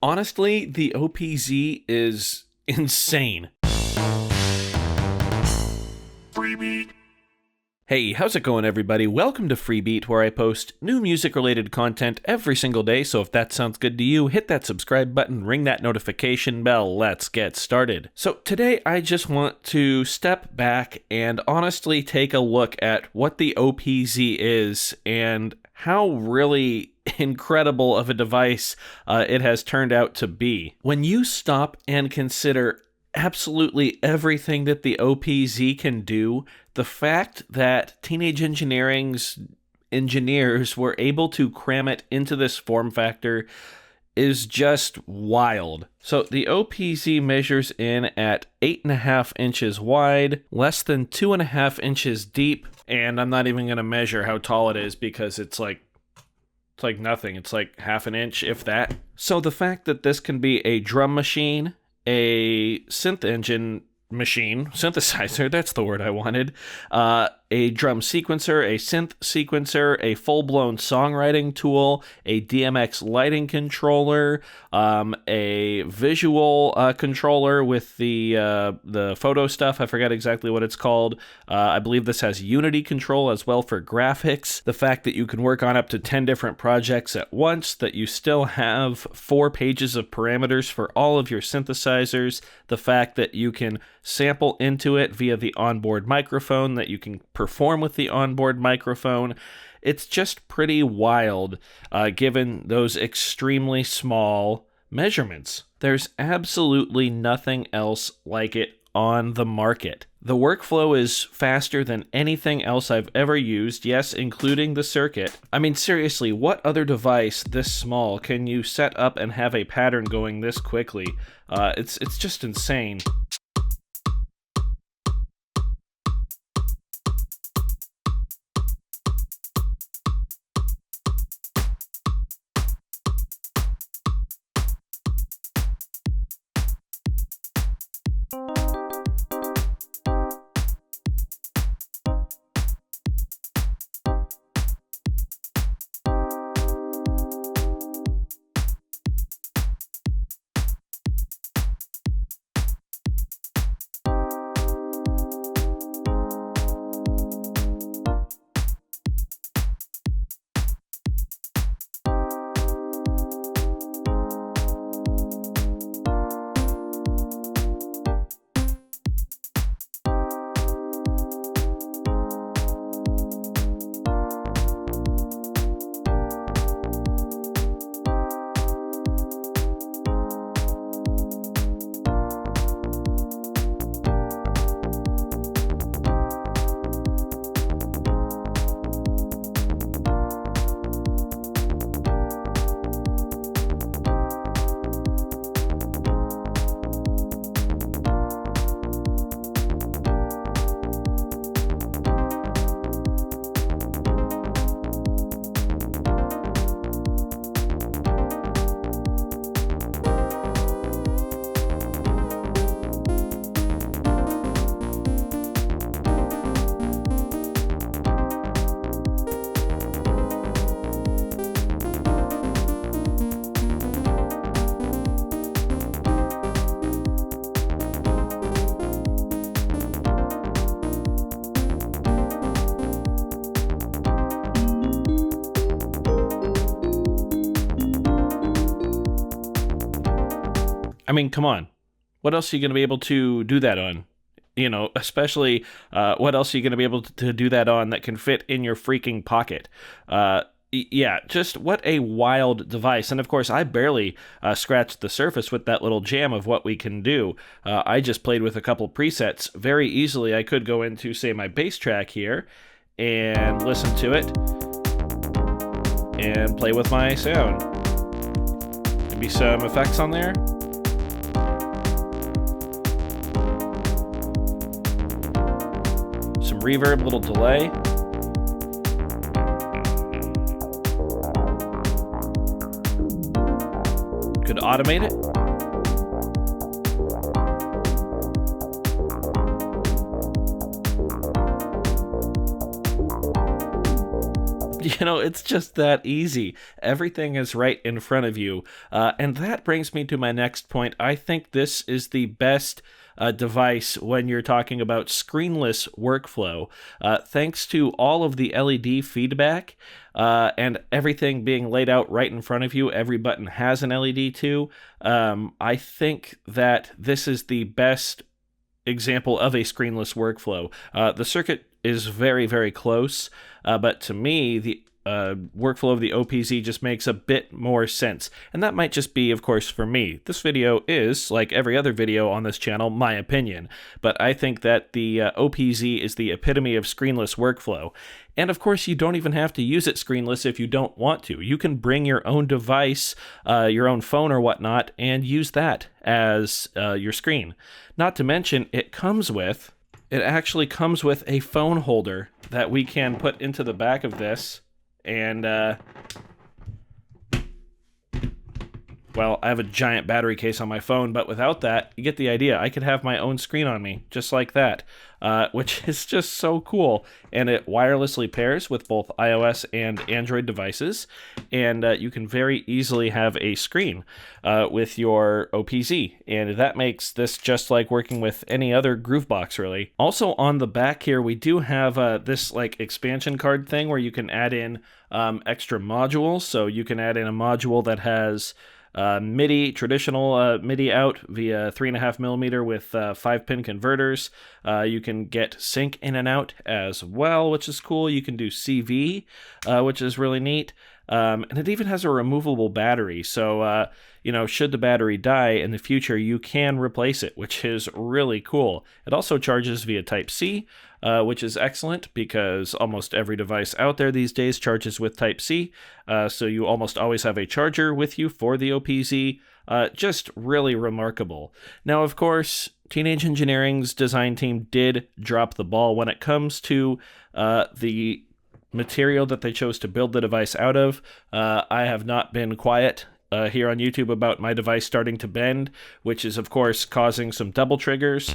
Honestly, the OPZ is insane. Freebie. Hey, how's it going, everybody? Welcome to Freebeat, where I post new music-related content every single day, so if that sounds good to you, hit that subscribe button, ring that notification bell, let's get started. So today, I just want to step back and honestly take a look at what the OPZ is and how really incredible of a device it has turned out to be. When you stop and consider absolutely everything that the OPZ can do, the fact that Teenage Engineering's engineers were able to cram it into this form factor is just wild. So the OPZ measures in at 8.5 inches wide, less than 2.5 inches deep, and I'm not even going to measure how tall it is because it's like nothing. It's like half an inch, if that. So the fact that this can be a drum machine, a synth engine machine, synthesizer, that's the word I wanted, a drum sequencer, a synth sequencer, a full-blown songwriting tool, a DMX lighting controller, a visual controller with the photo stuff. I forget exactly what it's called. I believe this has Unity control as well for graphics. The fact that you can work on up to 10 different projects at once, that you still have 4 pages of parameters for all of your synthesizers, the fact that you can sample into it via the onboard microphone, that you can perform with the onboard microphone. It's just pretty wild, given those extremely small measurements. There's absolutely nothing else like it on the market. The workflow is faster than anything else I've ever used, yes, including the circuit. I mean, seriously, what other device this small can you set up and have a pattern going this quickly? It's just insane. I mean, come on. What else are you going to be able to do that on? You know, especially what else are you going to be able to do that on that can fit in your freaking pocket? Yeah, just what a wild device. And of course, I barely scratched the surface with that little jam of what we can do. I just played with a couple presets. Very easily, I could go into, say, my bass track here and listen to it and play with my sound. Maybe some effects on there. Some reverb, little delay. Could automate it. It's just that easy. Everything is right in front of you. And that brings me to my next point. I think this is the best device when you're talking about screenless workflow. Thanks to all of the LED feedback and everything being laid out right in front of you, every button has an LED too. I think that this is the best example of a screenless workflow. The circuit is very, very close, but to me, the workflow of the OPZ just makes a bit more sense. And that might just be, of course, for me. This video is, like every other video on this channel, my opinion. But I think that the OPZ is the epitome of screenless workflow. And of course, you don't even have to use it screenless if you don't want to. You can bring your own device, your own phone or whatnot, and use that as your screen. Not to mention, it actually comes with a phone holder that we can put into the back of this. And, well, I have a giant battery case on my phone, but without that, you get the idea. I could have my own screen on me, just like that, which is just so cool. And it wirelessly pairs with both iOS and Android devices, and you can very easily have a screen with your OPZ, and that makes this just like working with any other Groovebox, really. Also, on the back here, we do have this like expansion card thing where you can add in extra modules. So you can add in a module that has MIDI, traditional MIDI out via 3.5mm with 5-pin converters. You can get sync in and out as well, which is cool. You can do CV, which is really neat. And it even has a removable battery. So, should the battery die in the future, you can replace it, which is really cool. It also charges via Type-C, which is excellent because almost every device out there these days charges with Type-C. So you almost always have a charger with you for the OPZ. Just really remarkable. Now, of course, Teenage Engineering's design team did drop the ball when it comes to the material that they chose to build the device out of. I have not been quiet here on YouTube about my device starting to bend, which is, of course, causing some double triggers.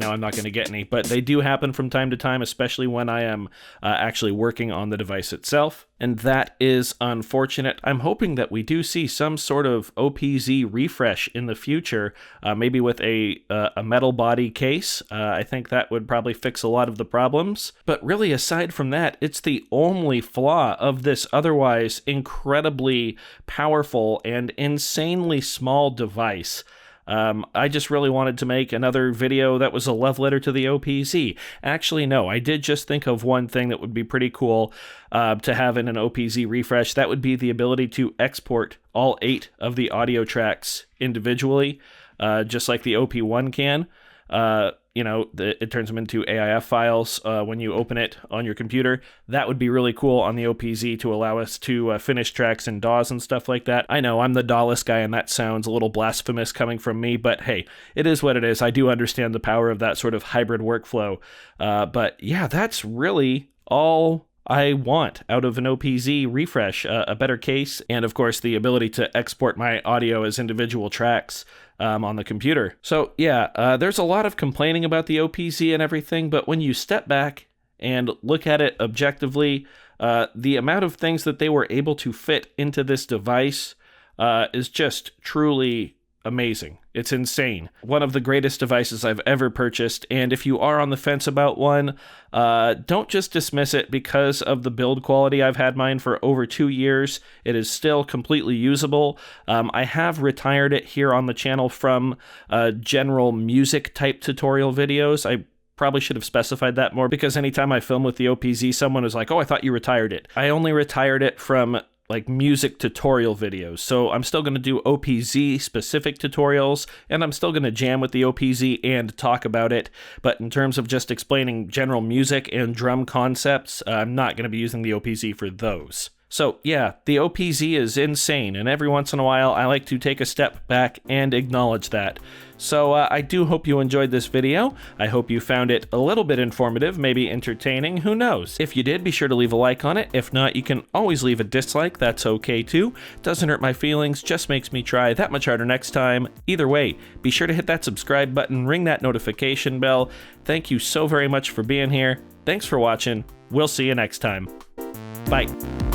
Now, I'm not going to get any, but they do happen from time to time, especially when I am actually working on the device itself, and that is unfortunate. I'm hoping that we do see some sort of OPZ refresh in the future, maybe with a metal body case. I think that would probably fix a lot of the problems, but really, aside from that, it's the only flaw of this otherwise incredibly powerful and insanely small device. I just really wanted to make another video that was a love letter to the OPZ. Actually, no, I did just think of one thing that would be pretty cool to have in an OPZ refresh. That would be the ability to export all 8 of the audio tracks individually, just like the OP1 can. It turns them into AIF files when you open it on your computer. That would be really cool on the OPZ to allow us to finish tracks in DAWs and stuff like that. I know I'm the DAWless guy, and that sounds a little blasphemous coming from me, but hey, it is what it is. I do understand the power of that sort of hybrid workflow. But yeah, that's really all I want out of an OPZ refresh, a better case, and of course the ability to export my audio as individual tracks on the computer. So yeah, there's a lot of complaining about the OPZ and everything, but when you step back and look at it objectively, the amount of things that they were able to fit into this device is just truly amazing. It's insane. One of the greatest devices I've ever purchased, and if you are on the fence about one, don't just dismiss it because of the build quality. I've had mine for over 2 years. It is still completely usable. I have retired it here on the channel from general music type tutorial videos. I probably should have specified that more because anytime I film with the OPZ, someone is like, "Oh, I thought you retired it." I only retired it from like music tutorial videos. So I'm still going to do OPZ specific tutorials, and I'm still going to jam with the OPZ and talk about it. But in terms of just explaining general music and drum concepts, I'm not going to be using the OPZ for those. So yeah, the OPZ is insane, and every once in a while I like to take a step back and acknowledge that. So I do hope you enjoyed this video. I hope you found it a little bit informative, maybe entertaining, who knows. If you did, be sure to leave a like on it. If not, you can always leave a dislike, that's okay too. Doesn't hurt my feelings, just makes me try that much harder next time. Either way, be sure to hit that subscribe button, ring that notification bell. Thank you so very much for being here. Thanks for watching. We'll see you next time. Bye.